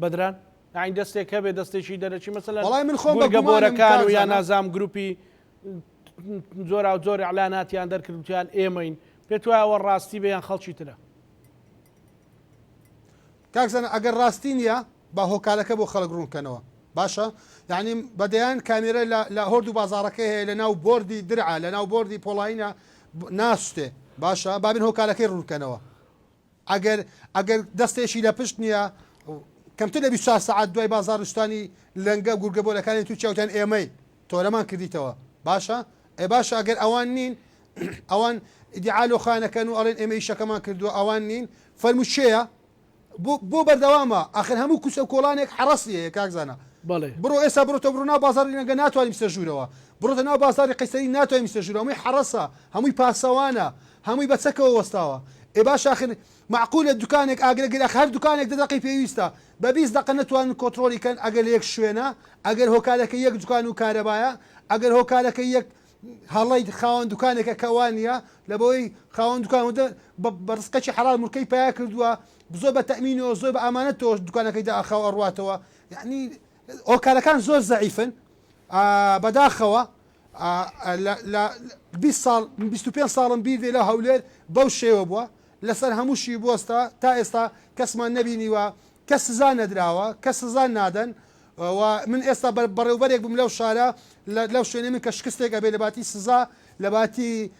بەدران ئاین دەستێک هەبێ دەستێکی دەرەچی مەسەلەن وەڵای من خۆم بە گەبۆرەکان و یان نازام گروپی زۆر و زۆر ئەعلاناتیان دەرکردوتیان ئێمەین پێت وایە ئەوە ڕاستی بێ یان خەڵکی ترە کاکزانە ئەگەر ڕاستی نییە با هۆکارەکە بۆ خەڵک ڕوونکەنەوە باشە یعنی بەدەیان کامێرە لە هۆرد و بازارەکەی هەیە لە ناو بۆردی درعا لە ناو بۆردی پۆڵینە ناستێ باشە بابین هۆکارەکەی ڕوونکەنەوە ئەگەر دەستێکی لە پشت نییە کەمتر لە 24 ساعت دوای بازارستانی لەنگە گورگەبۆرەکانی تو چاوتیان ئێمەی تۆرەمان کردیتەوە باشە ئێ باشە ئەگەر ئەوان نین ئەوان ئیدعالۆخانەکەن و ئەڵێن ئێمە شەکەمان کردووە ئەوان نین فەرموچەیە بۆ بەردەوامە ئاخر هەموو کوچە کۆڵانێک حڕەسیەیە کاکزانە بڕۆ ئێستا بڕۆتە بڕۆ ناو بازاری نەگە ناتوانین سەژوورەوە بڕۆتە ناو بازاری قەیسەری ناتوانین سەژوورە هەمووی حڕەسە هەمووی پاسەوانە هەمووی بەچەکەوە وەستاوە ئێ باش آخر معقولە دوکانێک ئاگرەگەر هەر دوکانێک دەدەقی پێویستە بە 20 دقە نتوانن کۆنتڕۆلی کەن ئەگەر یەک شوێنە ئەگەر هۆکارەکە یەک دوکان و کارەبایە ئەگەر هۆکارەکە یەک هەڵی خاوەن دوکانێکە کەوانە لە بۆی خاوەن دوکان بە ڕزقەی حەڵال مورکەی پیا کردووە زۆر بە تەمینەوە زۆر بە ئامانەتەوە دوکانەکەیدا ئەخاو ئەڕواتەوە یعنی هۆکارەکان زۆر زەعیفن بەداخەوە 25 ساڵم بیرێ لە هەولێر بەو شێوە بووە لەسەر هەمووشی بوەستا تا ئێستا کەسمان نەبینیوە کە سزا نەدراوە کە سزا نادەن من ئێستا بەڕێوبەرێک بم لەو شارە لەو شوێنێ من کە شکستێک ئەبێ لە باتی سزا لە باتی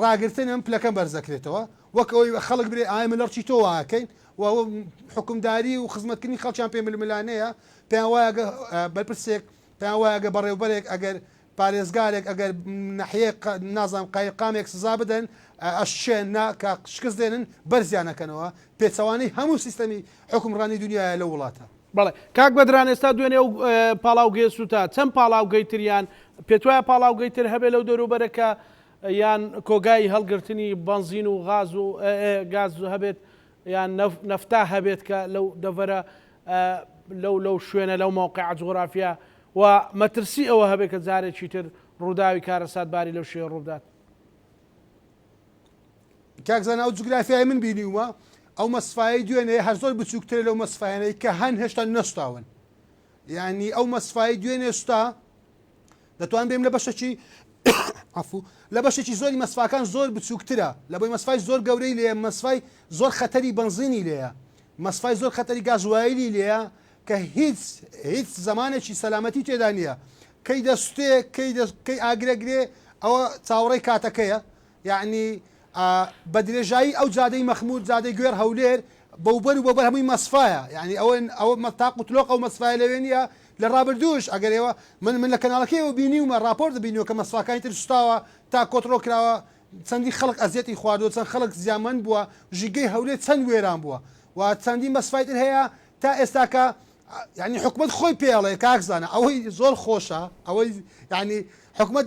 ڕاگرتنم پلەکەم بەرزەکرێتەوە وەکەوەی خەڵک برێ ئایا من لەڕچی تۆ واکەین و حکومداری و خزمەتکردنی خەڵکیان پێ ململانەیە پێیان وایە بەرپرسێک پێیان وایە بەڕێوبەرێک ئەگەر پارێزگارێک ئەگەر نەحیە نازانام قایقامێک سزا بدەن ئەشێن کە شکست دێنن بەرزیانەکەنەوە پێچەوانەی هەموو سیستەمی حکومڕانی دنیاە لە وڵاتە بەڵێ کاک بەدران ئێستا دوێنێ و پاڵاوگەی سوتا چەند پاڵاوگەی تریان پێت وایە پاڵاوگەی تر هەبێت لەو دەوروبەرەکە یان کۆگای هەڵگرتنی بنزین و غاز و گاز هەبێت یان نەفتا هەبێت کە لەو دەڤەرە لەو شوێنە لەو موقع جغرافیا و مەترسی ئەوە هەبێت کە جارێکی تر ڕووداوی کارەساتباری لەو شوێن ڕوودات کاکزانە ئەو جوگرافیای من بینیومە ئەو مەسفایی دوێنێ هەر زۆر بچووکتر لەو مەسفایانەی کە هەن هێشتا نەستاون یعنی ئەو مەسفایی دوێنێ ستا دەتوان بێم لە بەشێکی لە بەشێکی زۆری مەسفاکان زۆر بچووکترە لە بۆی مەسفای زۆر گەورەی لێە مەسفای زۆر خەتەری بنزینی لێە مەسفای زۆر خەتەری گازوایلی لێە کە هیچ زمانێکی سەلامەتی تێدا نییە کەی دەستێ کەی ئاگرەگرێ ئەوە چاوەڕێی کاتەکەیە یعنی بە درێژایی ئەو جادەی مەخمود جادەی گوێر هەولێر بەوبەر و بەبەر هەمووی مەسفایە یعنی ئەوە مەتاق و تلۆق ئەو مەسفای لەوێ نیە لە ڕابردوش ئەگەرەوە من لە کەناڵەکەیەوە بینیومە راپۆرت دەبینیەوە کە مەسفاکانی تر سوستاوە تا کۆتڕۆ کراوە چەندی خەڵک ئەزیەتی خواردووە چەند خەڵک زیامەند بووە ژیگەی هەولێر چەند وێران بووە و چەندی مەسفای تر هەیە تا ئێستاکە یعنی حکومت خۆی پێڵێ کاکزانە ئەوەی زۆر خۆشە ئەوەی یعنی حکومت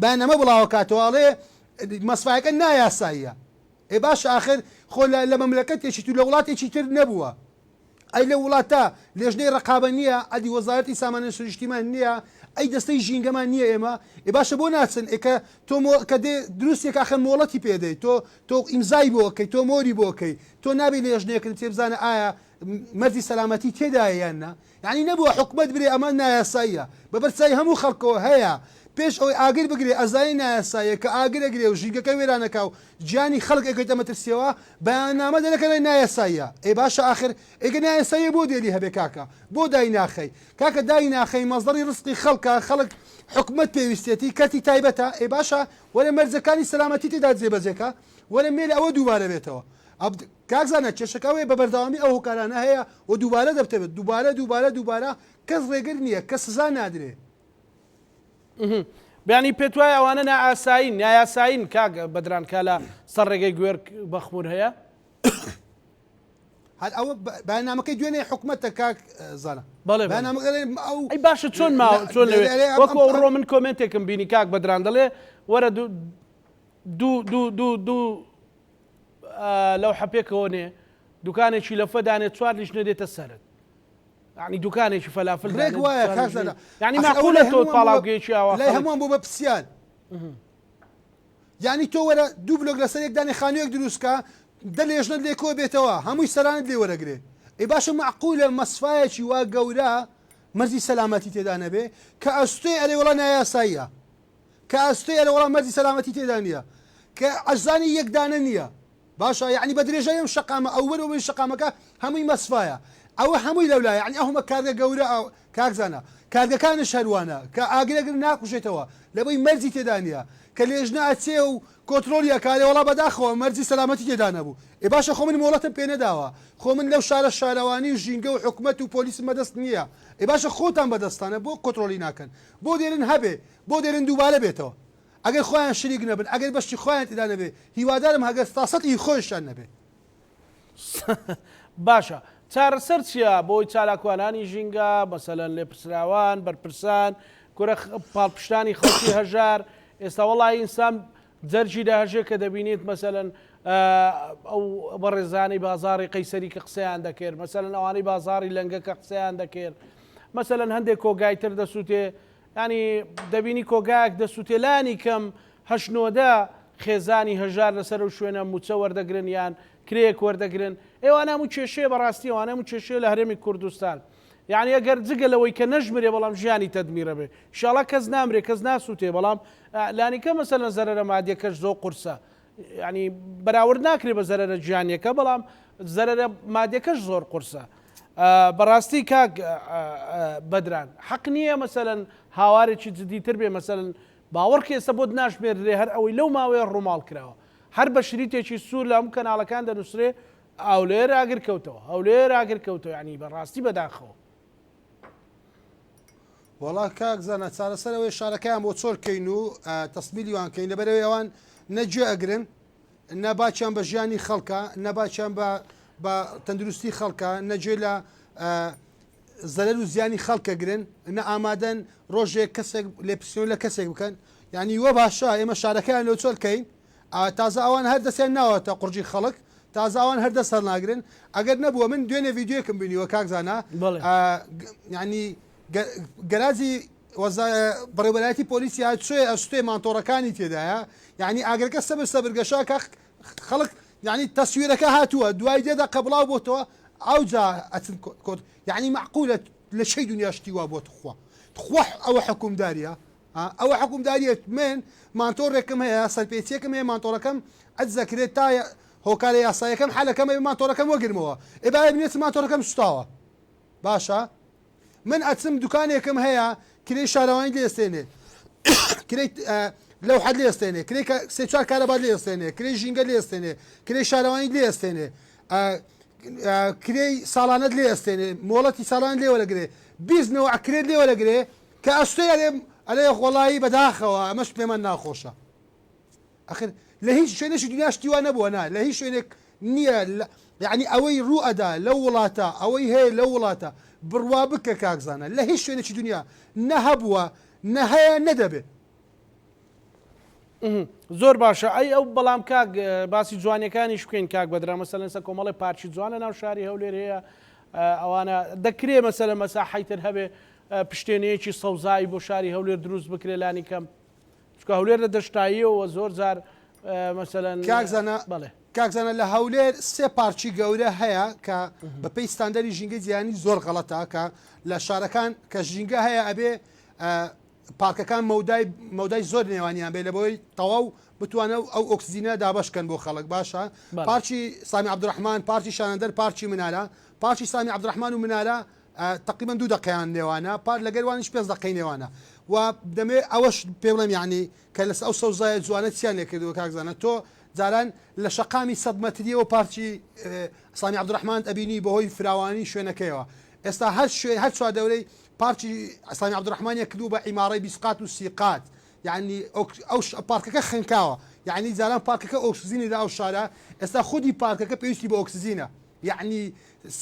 بەیانامە بڵاوە کاتەوەڵێ مەسفایەکە نایاساییە ئێ باش آخر خۆ لە مەملەکەتێکی تو لە وڵاتێکی تر نەبووە ئەی لە وڵاتە لێژنەی ڕقابە نییە ئەدی وەزارەتی سامانە سروشتیمان نییە ئەی دەستەی ژینگەمان نییە ئێمە ئێ باشە بۆ ناچن ئێکە تۆ کە دێ دروستێک ئاخر مۆڵەتی پێدەیت تۆ ئیمزای بۆکەی تۆ مۆری بۆکەی تۆ نابێت لێژنەیەکن تێبزانە ئایا مەردی سەلامەتی تێدایەنە یعنی نەبووە حکومت برێ ئەمە نایاساییە بەبەرچای هەموو خەڵکەوە هەیە پێش ئەوی ئاگر بگرێ ئەزای نایاسایە کە ئاگرەگرێ و ژینگەکە وێرانەکە و گیانی خەڵک ئەگەیتە مەترسیەوە بەیانامە دەرەکەی نایاساییە ئێ باشە آخر ئێگە نایاساییە بۆ دێری هەبێ کاکە بۆ دای ناخەی کاکە دای ناخەی مەزدەری ڕزقی خەڵک حکومت پێویستێتی کەتی تایبەتە ئێ باشە وەرە مەرجەکانی سەلامەتی تێدا جێبەجێکە وەرە مێلە ئەوە دووبارە بێتەوە کاکزانە کێشەکەوەی بە بەردەوامی ئەو هۆکارانە هەیە و دووبارە دەبتەبێت دووبارە کەس ڕێگر نییە کە سزا نادرێ. بیانی پێت وایە ئەوانە نایاساین کاک بەدرانکە لە سەر ڕێگەی گوێر بەخمور هەیە؟ هەر ئەوە بەنامەکەی دوێنێ حکومەتە کاک زانە ئەی باشە چۆن چۆن وەکو ڕۆ من کۆمنتێکم بینی کاک بەدران دەڵێ وەرە دوو لەو حەپێکەوە نێ دوکانێکی لە فەدانێت 4 لیش نەدێتە سەرت ینی دوکانێکی فەلافل وایە ینی ماقولە تۆ پاڵاوگەیەکی ئاوا لای هەمووان بۆ بە پرسیان یعنی تۆ وەرە دوو بلۆک لەسەر یەکدانی خانوویەک دروستکە دە لێژنت لێکۆ بێتەوە هەمووی سەرانت لێ وەرەگرێ ئەی باشە معقولە مەسفایەکی وا گەورە مەرزی سەلامەتی تێدا نەبێ کە ئەستۆی ئەرێ وەڵا نایاساییە کە ئەستۆی ئەرێ وەڵا مەرزی سەلامەتی تێدا نییە کە ئەجزانی یەکدانە نییە باشە یعنی بە درێژەی ئەم شەقامە ئەو وەرەوەی شەقامەکە هەمووی مەسفایە ئەوە هەمووی لەولایە یعنی ئەومە کارگە گەورە کاکزانە کارگەکانش هەروانە کە ئاگرەگر ناکوژێتەوە لەبەی مەرزی تێدا نییە کە لێژنە ئەچێ و کۆترۆلیە کارێ وەڵا بەداخەوە مەرزی سەلامەتی تێدا نەبوو ئێ باشە خۆ من مۆڵەتم پێ نەداوە خۆ من لەو شارە شارەوانی و ژینگە و حکومەت و پۆلیس مەدەست نییە ئێ باشە خۆتان بەدەستانە بۆ کۆترۆلی ناکەن بۆ دێرن هەبێ بۆ دێرن دووبارە بێتەوە ئەگەر خۆیان شریک نەبن ئەگەر بەشتی خۆیان تێدا نەبێ هیوادارم هەگەر تاسەتی خۆشیان نەبێ. باشە چارەسەر چییە بۆی چالاکوانانی ژینگە مەسەلەن لێپرسراوان بەرپرسان کورە پاڵپشتانی خەڵکی هەژار ئێستا وەڵی ئینسان جەرجی لە هەژێ کە دەبینێت مەسەلەن ئەو بەڕێزانی بازاری قەیسەری کە قسەیان دەکرد مەسەلەن ئەوانەی بازاری لەنگە کە قسەیان دەکرد مەسەلەن هەندێک کۆگایتر دەسووتێ ینی دەبینی کۆگایەک دەسووتێلانی کەم هەشنۆدا خێزانی هەژار لەسەر و شوێنە موچە وەردەگرن یان کرێک وەردەگرن ئێوانە هەموو کێشەیە بەڕاستی ئەوانە هەموو کێشەیە لە هەرێمی کوردستان یعنی ئەگەر جگە لەوەی کە نەژمرێ بەڵام ژیانی تەدمیرە بێ ئینشاڵڵا کەس نامرێ کەس ناسووتێ بەڵام لانیکە مەسەلەن زەرەرە مادیەکەش زۆر قورسە ینی بەراورد ناکرێ بە زەرەرە گیانیەکە بەڵام زەرەرە مادیەکەش زۆر قورسە بەڕاستی کاک بەدران حەق نییە مەسەلەن هاوارێکی جدیتر بێ مەسەلەن باوەڕکە ئێستا بۆ ناشمێرێ هەر ئەوەی لەو ماوەیە ڕووماڵ کراوە هەر بە شریتێکی سوور لە هەموو کەناڵەکان دەنووسرێ ئەولێر ئاگر کەوتەوە هەولێر ئاگر کەوتەوە ینی بەڕاستی بەداخەوە. وڵا کاک زانە چارەسەرەوەی شارەکەیان بۆ چۆرکەین و تەسمیلیوانکەین لەبەرەوەی ئەوان نەگوێ ئەگرن نەباچیان بە ژیانی خەڵکە نەباچیان بە تەندروستی خەڵکە نەگوێ لە زەرەر و زیانی خەڵکەگرن نە ئامادەن ڕۆژێک کەسێک لێپسیۆن لە کەسێک بکەن یعنی وە باشە ئێمە شارەکەیان لەو چۆرکەین تازە ئەوان هەر دەستیان ناوەتە قورجی خەڵک تازە ئەوان هەر دەست هەڵناگرن ئەگەر نەبووە من دوێنێ ڤیددیوەکەم بینیوە کاکزانە ینی گەرازی بەڕێوەلایەتی پۆلیسی هاتوێ ئەستێ مانتۆڕەکانی تێدایە یعنی ئاگرەکە سەبرگەشا کە خەڵک یعنی تەسویرەکە هاتووە دوای دێدا قەبڵاو بۆتەوە ئەوجا ئەچن کۆت یعنی معقولە لە شەی دنیاشتی وا بۆ تخوا ئەوە حکومداریە ئەوە حکومداریە من مانتۆڕێکم هەیە سەرپێچێکم هەیە مانتۆڕەکەم ئەجزەکرێت تا هۆکارە یاسایەکەم حالەکەم مانتۆڕەکەم وەگرمەوە ئێبای بنێت مانتۆڕەکەم سوتاوە باشە من ئەچم دوکانێکم هەیە کرێی شارەوانی لێستێنێ کرێ لەو حەد لێستێنێ کرێ سێ چوار کارەبا لێستێنێ کرێ ژینگە لێستێنێ کرێ شارەوانی لێستێنێ کرێی ساڵانت لێستێنێ مۆڵەتی ساڵان لێوەرەگرێ بیزنەوە ئەکرێت لێوەرەگرێ کە ئەستێ ئەلێ خۆڵایی بەداخەوە ئەمەش پێمان ناخۆشە ئەخر لە هیچ شوێنێکی دنیاشتی وا نەبووە نا لە هیچ شوێنێک نییە یعنی ئەوەی ڕوو ئەدا لەو وڵاتە ئەوەی هەیە لەو وڵاتە بڕوا بکە کاکزانە لە هیچ شوێنێکی دنیا نەهەبووە نەهەیە نەدەبێت. زۆر باشە ئەی ئەو بەڵام کاک باسی جوانەکانی شکوێن کاک بەدرا مەسەلەن سە کۆمەڵی پارچی جوانە ناو شاری هەولێر هەیە ئەوانە دەکرێ مەسەلە مەساحەیتر هەبێ پشتێنەیەکی سەوزایی بۆ شاری هەولێر دروست بکرێ لانی کەم چکە هەولێر لە دەشتاییەوە زۆر جار مەسەلەن کاکزانە لە هەولێر سێ پارچی گەورە هەیە کە بەپێی ستاندەری ژینگە جیانی زۆر غەڵەتە کە لە شارەکان کە ژینگە هەیە ئەبێ پارکەکان مەودای زۆر نێوانیان بێ لە بۆی تەواو بتوانە ئەو ئۆکسزیینە دابشکەن بۆ خەڵک باشە پارچی سامی عەبدوڕەحمان پارچی شانەندەر پارچی منارە پارچی سامی عەبدوڕەحمان و منارە تقریبا 2 دقیقیان نێوانە پار لەگەروانش 5 دقی نێوانە و دەمێ ئەوەش پێ بڵێم یعنی کە لەس ئەو سەوزایە جوانە چیان لێ کردووە کاکزانە تۆ جاران لە شەقامی سەدمەتریەوە پارچی سامی عەبدوڕەحمان ئەبینی بەهۆی فراوانی شوێنەکەیەوە ئێستا هەر چوار دەورەی پارچی سامی عەبدوڕەحمانیە کردو بە عیمارەی 20 قات و 30 قات یعنی ئەو پارکەکە خنکاوە یعنی جاران پارکەکە ئۆکسزیینی دا ئەو شارە ئێستا خودی پارکەکە پێویستی بە ئۆکسزیینە یعنی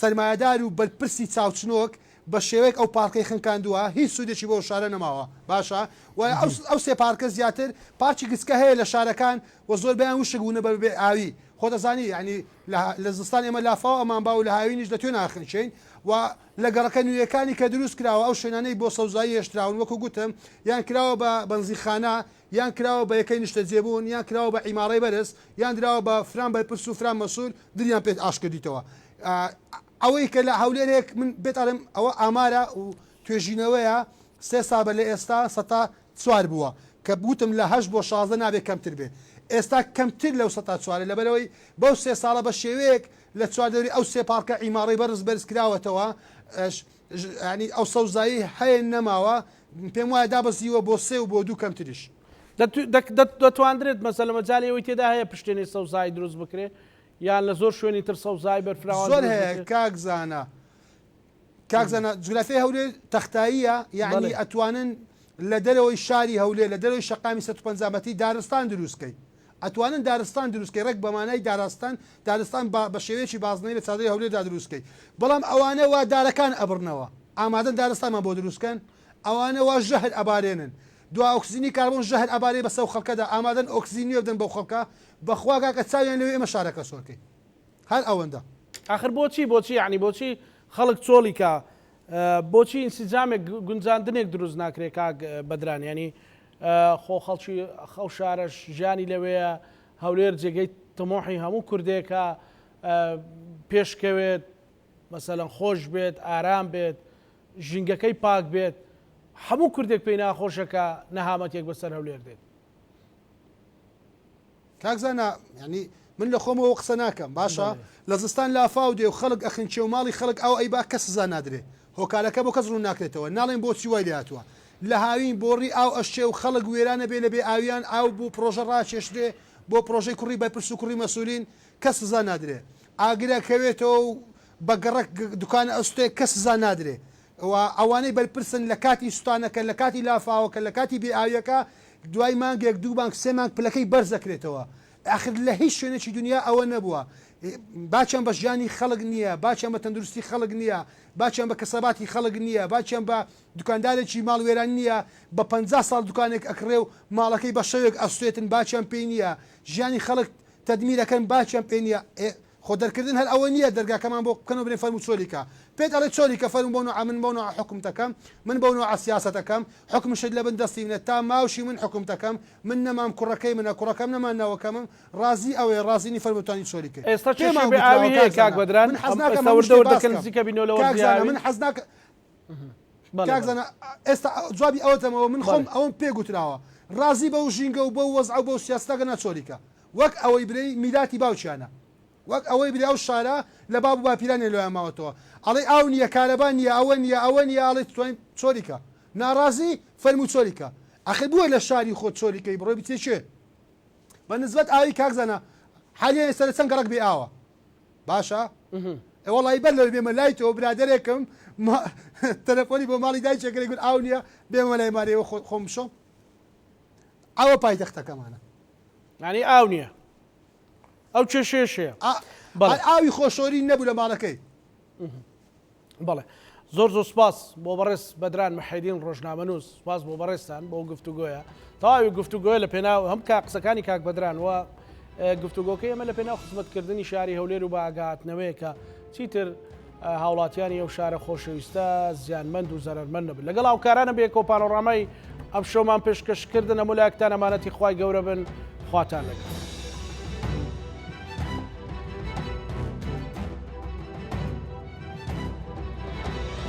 سەرمایه‌دار و بەرپرسی چاوچنۆک بە شێوەیەک ئەو پارکەی خنکاندووە هیچ سوودێکی بۆ شارە نەماوە باشە و ئەو سێ پارکە زیاتر پارکی گچکە هەیە لە شارەکان و زۆر بەیان وشک بوونە بەبێ ئاوی خۆ دەزانی ینی لە زستان ئێمە لافاو ئەمان با و لە هاوینیش لە توێ ناخنچین و لە گەڕەکە نوێیەکانی کە دروست کراوە ئەو شوێنانەی بۆ سەوزایی هێشتراون وەکو گوتم یان کراوە بە بەنزیخانە یان کراوە بە یەکەی نیشتە جێبوون یان کراوە بە عیمارەی بەرز یان دراوە بە فران بەرپرس و فران مەسوول دریان پێ ئاشکردیتەوە ئەوەی کە لە هەولێرێک من بێتڵم ئەوە ئامارە و توێژینەوەیە 3 سابە لە ئێستا 4 بووە کە بوتم لە 8 بۆ 16 نابێت کەمتر بێ ئێستا کەمتر لەو 4 لەبەرەوەی بەو 3 ساڵە بە شێوەیەک لە چواردەوری ئەو سێ پارکە عیمارەی بەرز کراوەتەوە ینی ئەو سەوزایی هەیە نەماوە پێم وایە دابەزیوە بۆ 3 و بۆ 2 کەمتریش دەتوانرێت مەسەلە مەجاالەوەی تێدا هەیە پشتێنی سەوزایی دروست بکرێ یان لە زۆر شوێنی تر سەوزای بەرفراوان زۆر هەیە کاکزانە جوگرافیای هەولێر تەختاییە یعنی ئەتوانن لە دەرەوەی شاری هەولێر لە دەرەوەی شەقامی 150 دارستان دروستکەی ئەتوانن دارستان دروستکەی ڕێک بەمانای دارستان بە شێوەیەکی بازنەی لە چادەی هەولێردا دروستکەی بەڵام ئەوانە وا دارەکان ئەبڕنەوە ئامادەن دارستانمان بۆ دروستکەن ئەوانە وا ژەهر ئەبارێنن دو ئۆکسزیینی کاربۆن ژەهر ئەبارێ بە سەو خەڵکەدا ئامادەن ئۆکسزیینی بدەن بەو خەڵکە بەخوا کاکە چاویان لەوێ ئێمە شارەکە سۆرکەی هەر ئەوەندە آخر بۆچی ینی بۆچی خەڵک چۆڵیکە بۆچی ئینسیجامێک گونجاندنێک دروست ناکرێت کاک بەدران ینی خۆ خەڵکی خەو شارەش ژیانی لەوەیە هەولێر جێگەی تەمۆحی هەموو کوردێکە پێشکەوێت مەسەلەن خۆش بێت ئارام بێت ژینگەکەی پاک بێت هەموو کوردێک پێی ناخۆشەکە نەهامەتێک بەسەر هەولێر دێت کاکزانە ینی من لە خۆمەوە قسە ناکەم باشە لە زستان لافاو دێ و خەڵک ئەخنچێ و ماڵی خەڵک ئەو ئەی با کەس سزا نادرێ هۆکارەکە بۆ کەس ڕوون ناکرێتەوە ناڵێن بۆچی وای لاتوە لە هاوین بۆڕی ئاو ئەشێ و خەڵک وێرانە بێ لە بێ ئاویان ئاو بوو پرۆژە ڕاکێشرێ بۆ پرۆژەی کوڕی بەرپرس و کوڕی مەسوولین کەس سزا نادرێ ئاگرەکەوێتەوە و بە گەڕک دوکانە ئەستێ کەس سزا نادرێ ئەوانەی بەرپرسن لە کاتی سوستانەکە لە کاتی لافاوەکە لە کاتی بێئاویەکە دوای مانگێک 2 مانگ 3 مانگ پلەکەی بەرز دەکرێتەوە آخر لە هیچ شوێنێکی دنیا ئەوە نەبووە باچیان بە ژیانی خەڵک نییە باچیان بە تەندروستی خەڵک نییە باچیان بە کەسەباتی خەڵک نییە باچیان بە دوکاندارێکی ماڵوێران نییە بە 50 ساڵ دوکانێک ئەکڕێ و ماڵەکەی بە شەوێک ئەستێتن باچیان پێی نییە ژیانی خەڵک تەدمیرەکەن باچیان پێ نییە خۆ دەرکردن هەر ئەوە نییە دەرگاکەمان بۆ بکەنەوە بنێ فەرمو چۆلیکە پێت ئەڵێ چۆلیکە فەرمو بۆ نوع من بۆ نوع حکومتەکەم من بۆ نوع سیاسەتەکەم حکمشت لە بن دەستی منە تا ماوشی من حکومتەکەم من نەمام کوڕەکەی منە کوڕەکەم نەمانەوەکەمم ڕازی ئەوەیە ڕازینی فەرموتانی چۆلیکە ئێستا چێمان بێ ئاوی هەیە کاک بەدران من حەز ناکەم من حەز ناکە کاکزانە ئێستا جوابی ئەوەتەمەوە من خۆم ئەوم پێگوتراوە ڕازی بەو ژینگە و بەو وەزع و بەو سیاستەکە ناچۆلیکە وەک ئەوەی برەی میراتی باوچیانە وەک ئەوەی برێ ئەو شارە لە باب و باپیرانێ لەوێ ماوەتەوە ئەڵێ ئاو نییە کارەبا نییە ئەوە نییە ئەوە نیە ئاڵێ توانین چۆریکە ناڕازی فەرمو چۆریکە ئەخر بووە لە شاری خۆ چۆریکەی بڕۆی بچێ چێ بە نسبەت ئاوی کاکزانە حالیان ئێستا لە چەند گەڕک بێ ئاوە باشە وەڵی بەر لەوێ بێمە لای تۆ برادێکم تەلەفۆنی بۆ ماڵی دایکێکەکەی گوت ئاو نییە بێمە لای مارەوە خۆم بشۆم ئەوە پایتەختەکەمانە ینی ئاو نییە ئەو چێشێشەیە ئاوی خۆشۆری نەبوو لە ماڵەکەی بەڵێ زۆر سپاس بۆ بەڕێز بەدران مەحەیدین ڕۆژنامەنووس سپاس بۆ بەڕێستان بۆ گفتوگۆیە تەواوی گفتوگۆیە لە پێناو هەم قسەکانی کاک بەدران وە گفتوگۆکەی ئەمە لە پێناو خزمەتکردنی شاری هەولێر و بە ئاگاتنەوەیەکە چیتر هاوڵاتیانی ئەو شارە خۆشەویستە زیانمەند و زەرمەند نەبن لەگەڵ هاوکارانە بێ کۆپانۆڕامای ئەم شەومان پێشکەشکردن هەموو لایەکتان ئەمانەتی خوای گەورە بن خواتان لەگەڵ